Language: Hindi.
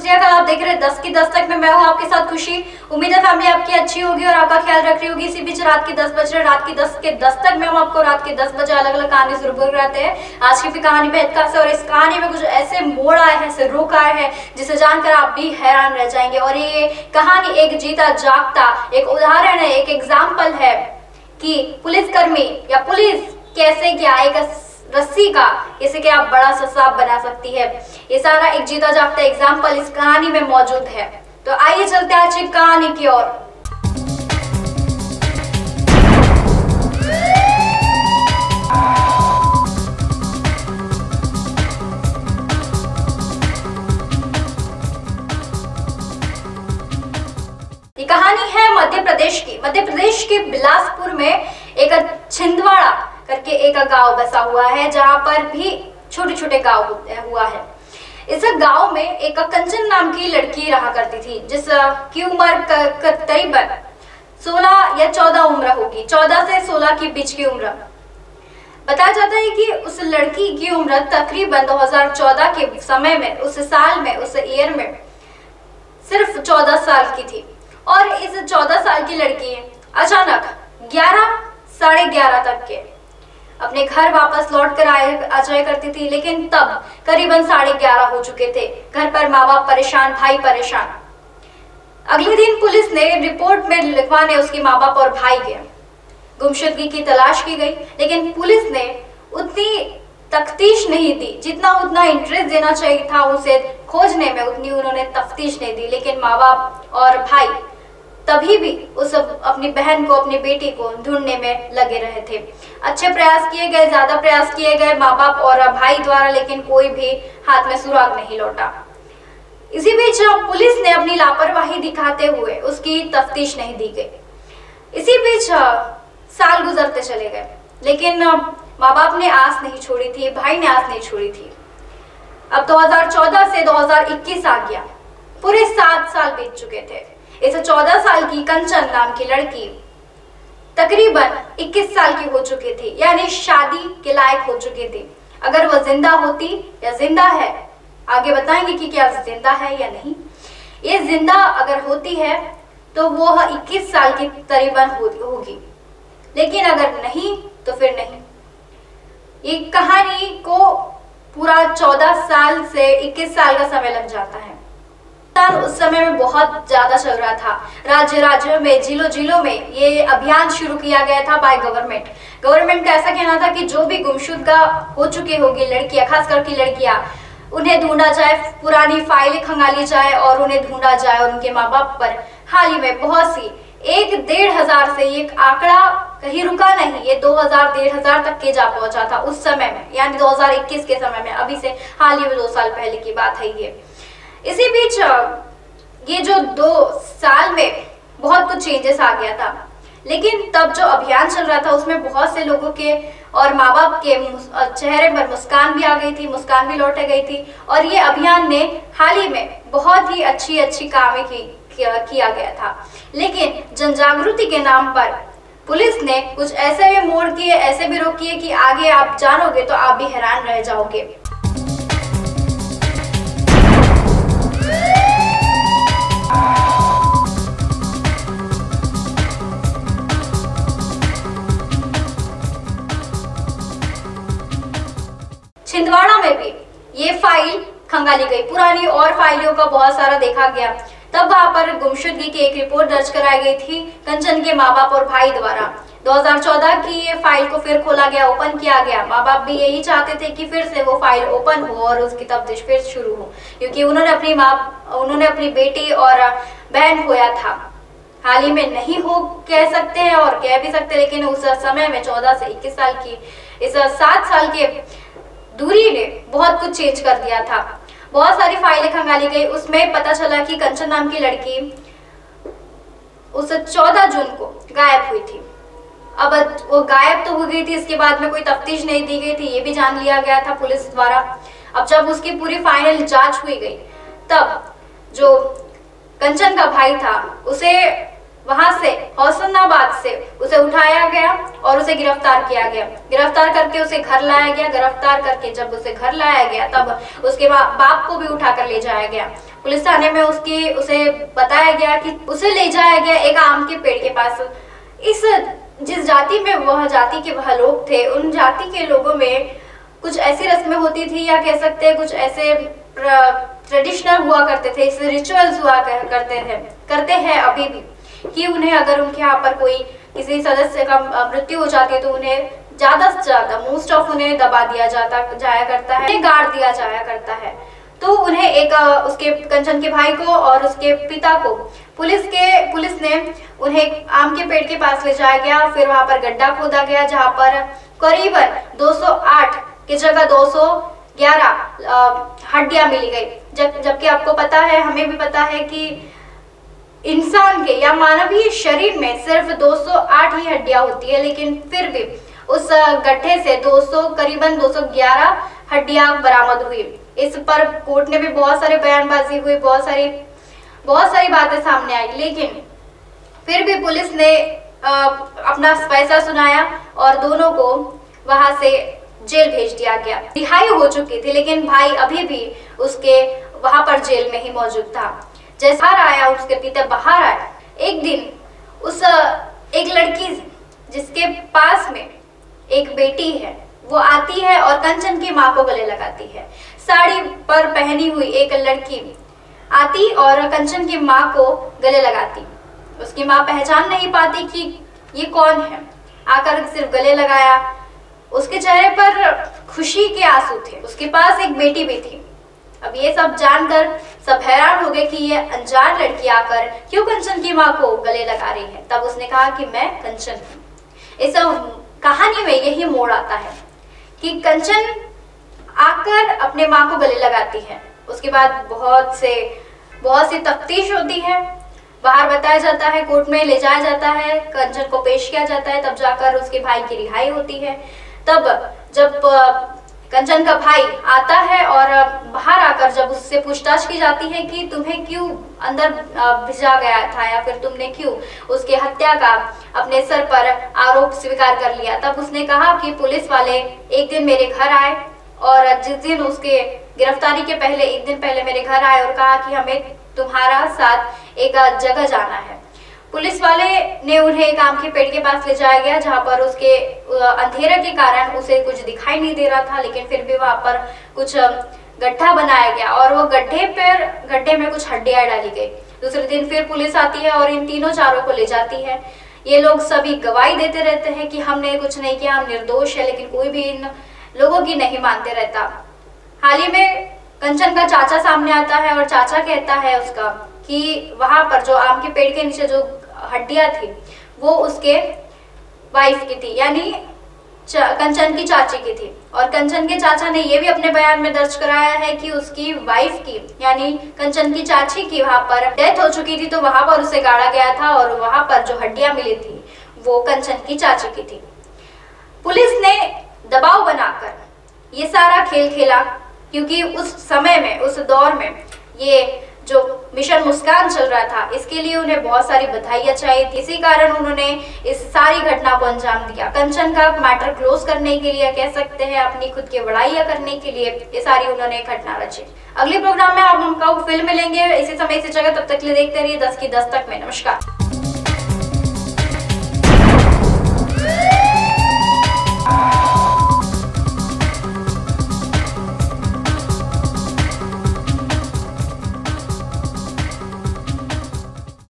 सत श्री अकाल। आप देख रहे हैं 10 की दस्तक में, मैं हूं आपके साथ खुशी। उम्मीद है फैमिली आपकी अच्छी होगी और आपका ख्याल रख रही होगी। इसी बीच रात के 10 बज रहे, रात की 10 के दस्तक में हम आपको रात के 10 बजे अलग अलग कहानी जरूर कराते हैं। आज की भी कहानी बेहद खास है और इस कहानी में कुछ ऐसे मोड़ आए हैं, ऐसे रुख आए हैं जिसे जानकर आप भी हैरान रह जाएंगे। और ये कहानी एक जीता जागता एक उदाहरण है, एक एग्जाम्पल है कि पुलिसकर्मी या पुलिस कैसे क्या एक रस्सी का इसे क्या बड़ा सा सांप बना सकती है। ये सारा एक जीता जागता एग्जाम्पल इस कहानी में मौजूद है। तो आइए चलते हैं आज की कहानी की ओर। ये कहानी है मध्य प्रदेश की। मध्य प्रदेश के बिलासपुर में एक छिंदवाड़ा करके एक गांव बसा हुआ है, जहां पर भी छोटे छोटे गांव हुआ है। इस गांव में एक कंचन नाम की लड़की रहा करती थी, जिसकी उम्र करीबन 16 या 14 उम्र होगी, 14 से 16 के बीच की उम्र। बताया जाता है कि उस लड़की की उम्र तकरीबन 2014 के समय में, उस साल में, उस ईयर में सिर्फ 14 साल की थी। और इस 14 साल की लड़की अचानक 11 साढ़े 11 तक के अपने घर वापस लौट कर आ जाया करती थी, लेकिन तब करीबन 11:30 हो चुके थे। घर पर माँ बाप परेशान, भाई परेशान। अगले दिन पुलिस ने रिपोर्ट में लिखवाने उसके माँ बाप और भाई के गुमशुदगी की तलाश की गई, लेकिन पुलिस ने उतनी तफ्तीश नहीं दी जितना उतना इंटरेस्ट देना चाहिए था उसे खोजने में, उतनी उन्होंने तफ्तीश नहीं दी। लेकिन माँ बाप और भाई तभी भी उस अपनी बहन को, अपनी बेटी को ढूंढने में लगे रहे थे। अच्छे प्रयास किए गए, ज्यादा प्रयास किए गए माँ बाप और भाई द्वारा, लेकिन कोई भी हाथ में सुराग नहीं लौटा। इसी बीच पुलिस ने अपनी लापरवाही दिखाते हुए उसकी तफ्तीश नहीं दी गई। इसी बीच साल गुजरते चले गए, लेकिन माँ बाप ने आस नहीं छोड़ी थी, भाई ने आस नहीं छोड़ी थी। अब 2014 से 2021 आ गया, पूरे 7 साल बीत चुके थे। इस 14 साल की कंचन नाम की लड़की तकरीबन 21 साल की हो चुकी थी, यानी शादी के लायक हो चुकी थी। अगर वह जिंदा होती या जिंदा है, आगे बताएंगे कि क्या जिंदा है या नहीं। ये जिंदा अगर होती है तो वो 21 साल की करीबन होगी, लेकिन अगर नहीं तो फिर नहीं। ये कहानी को पूरा 14 साल से 21 साल का समय लग जाता है। उस समय में बहुत ज्यादा चल रहा था। राज्य राज्यों में, जिलों जिलों में ये अभियान शुरू किया गया था बाय गवर्नमेंट। गवर्नमेंट का ऐसा कहना था कि जो भी गुमशुदा हो चुकी होगी लड़कियां, खास करके लड़कियां, उन्हें ढूंढा जाए, पुरानी फाइलें खंगाली जाए और उन्हें ढूंढा जाए। और उनके माँ बाप पर हाल ही में बहुत सी 1-1.5 से ये आंकड़ा कहीं रुका नहीं, ये 2000-1,500 तक के जा पहुंचा था उस समय में, यानी 2021 के समय में। अभी से हाल ही में 2 साल पहले की बात है ये। इसी बीच ये जो 2 साल में बहुत कुछ चेंजेस आ गया था, लेकिन तब जो अभियान चल रहा था उसमें बहुत से लोगों के और माँ बाप के चेहरे पर मुस्कान भी आ गई थी, मुस्कान भी लौट गई थी। और ये अभियान ने हाल ही में बहुत ही अच्छी कामें किया गया था। लेकिन जन जागृति के नाम पर पुलिस ने कुछ ऐसे भी मोड़ किए, ऐसे भी रोक किए कि आगे आप जानोगे तो आप भी हैरान रह जाओगे। छिंदवाड़ा में भी ये फाइल खंगाली गई, पुरानी और फाइलों का बहुत सारा देखा गया। तब वहां पर गुमशुदगी की एक रिपोर्ट दर्ज कराई गई थी कंचन के माँ बाप और भाई द्वारा। 2014 की ये फाइल को फिर खोला गया, ओपन किया गया। माँ बाप भी यही चाहते थे कि फिर से वो फाइल ओपन हो और उसकी तफ्तीश फिर शुरू हो, क्योंकि उन्होंने अपनी बेटी और बहन खोया था। हाल ही में नहीं हो कह सकते हैं और कह भी सकते, लेकिन उस समय में 14 से 21 साल की इस 7 साल के दूरी ने बहुत कुछ चेंज कर दिया था। बहुत सारी फाइलें खंगाली गई, उसमें पता चला कि कंचन नाम की लड़की उस 14 जून को गायब हुई थी। अब वो गायब तो हो गई थी, इसके बाद में कोई तफ्तीश नहीं दी गई थी, ये भी जान लिया गया था पुलिस द्वारा। अब जब उसकी पूरी फाइनल जांच हुई गई, तब जो कंचन का भाई था उसे वहां से होशंगाबाद से उसे उठाया गया और उसे गिरफ्तार किया गया। गिरफ्तार करके उसे घर लाया गया। गिरफ्तार करके जब उसे घर लाया गया तब उसके बाप को भी उठाकर ले जाया गया। पुलिस थाने में उसे बताया गया कि उसे ले जाया गया एक आम के पेड़ के पास। जिस जाति में वह जाति के वह लोग थे, उन जाति के लोगों में कुछ ऐसी रस्में होती थी, या कह सकते हैं कुछ ऐसे ट्रेडिशनल हुआ करते थे, ऐसे रिचुअल्स हुआ करते हैं अभी भी, कि उन्हें अगर उनके यहाँ पर कोई किसी सदस्य का मृत्यु हो जाती है तो उन्हें ज्यादा से ज्यादा मोस्ट ऑफ उन्हें दबा दिया जाया करता है, गाड़ दिया जाया करता है। तो उन्हें उसके कंचन के भाई को और उसके पिता को पुलिस ने उन्हें आम के पेड़ के पास ले जाया गया। फिर वहां पर गड्ढा खोदा गया जहां पर करीबन 208 की जगह 211 हड्डियां मिली गई। जबकि आपको पता है, हमें भी पता है कि इंसान के या मानवीय शरीर में सिर्फ 208 ही हड्डियां होती है, लेकिन फिर भी उस गड्ढे से करीबन 211 हड्डियां बरामद हुई। इस पर कोर्ट ने भी बहुत सारे बयानबाजी हुई, बहुत सारी बातें सामने आई, लेकिन फिर भी पुलिस ने अपना फैसला सुनाया और दोनों को वहां से जेल भेज दिया गया। रिहाई हो चुकी थी, लेकिन भाई अभी भी उसके वहां पर जेल में ही मौजूद था। जैसे बाहर आया, उसके पिता बाहर आया, एक दिन एक लड़की जिसके पास में एक बेटी है वो आती है और कंचन की माँ को गले लगाती है। साड़ी पर पहनी हुई एक लड़की आती और कंचन की माँ को गले लगाती। उसकी माँ पहचान नहीं पाती कि ये कौन है, आकर सिर्फ गले लगाया। उसके चेहरे पर खुशी के आंसू थे। उसके पास एक बेटी भी थी। अब ये सब जानकर सब हैरान हो गए कि ये अनजान लड़की आकर क्यों कंचन की माँ को गले लगा रही है। तब उसने कहा कि मैं कंचन हूँ। इस कहानी में यही मोड़ आता है कि कंचन आकर अपने माँ को गले लगाती है। उसके बाद बहुत सी तफ्तीश होती है, बाहर बताया जाता है, कोर्ट में ले जाया जाता है, कंचन को पेश किया जाता है, तब जाकर उसके भाई की रिहाई होती है। तब जब कंचन का भाई आता है और बाहर आकर जब उससे पूछताछ की जाती है कि तुम्हें क्यों अंदर भेजा गया था या फिर तुमने क्यों उसकी हत्या का अपने सर पर आरोप स्वीकार कर लिया, तब उसने कहा कि पुलिस वाले एक दिन मेरे घर आए और जिस दिन उसके गिरफ्तारी के पहले एक दिन पहले मेरे घर आए और कहा कि हमें तुम्हारा साथ एक जगह जाना है। पुलिस वाले ने उन्हें एक आम के पेड़ के पास ले जाया गया जहां पर उसके अंधेरे के कारण उसे कुछ दिखाई नहीं दे रहा था, लेकिन फिर भी वहां पर कुछ गड्ढा बनाया गया और वो गड्ढे में कुछ हड्डियां डाली गई। दूसरे दिन फिर पुलिस आती है और इन तीनों चारों को ले जाती है। ये लोग सभी गवाही देते रहते हैं कि हमने कुछ नहीं किया, हम निर्दोष है, लेकिन कोई भी इन लोगों की नहीं मानते रहता। हाल ही में कंचन का चाचा सामने आता है और चाचा कहता है उसका कि वहां पर जो आम के पेड़ के नीचे जो हड्डियां थी वो उसके वाइफ की थी, यानी कंचन की चाची की थी। और कंचन के चाचा ने ये भी अपने बयान में दर्ज कराया है कि उसकी वाइफ की यानी कंचन की चाची की वहां पर डेथ हो चुकी थी, तो वहां पर उसे गाड़ा गया था और वहां पर जो हड्डियां मिली थी वो कंचन की चाची की थी। पुलिस ने दबाव बनाकर ये सारा खेल खेला, क्योंकि उस समय में, उस दौर में ये जो मिशन मुस्कान चल रहा था, इसके लिए उन्हें बहुत सारी बधाइयां चाहिए थी। इसी कारण उन्होंने इस सारी घटना को अंजाम दिया। कंचन का मैटर क्लोज करने के लिए, कह सकते हैं अपनी खुद की बड़ाइयां करने के लिए, ये सारी उन्होंने घटना रची। अगले प्रोग्राम में आप हमको फिल्म मिलेंगे इसी समय इसी जगह। तब तक के लिए देखते रहिए 10 की 10 तक में। नमस्कार।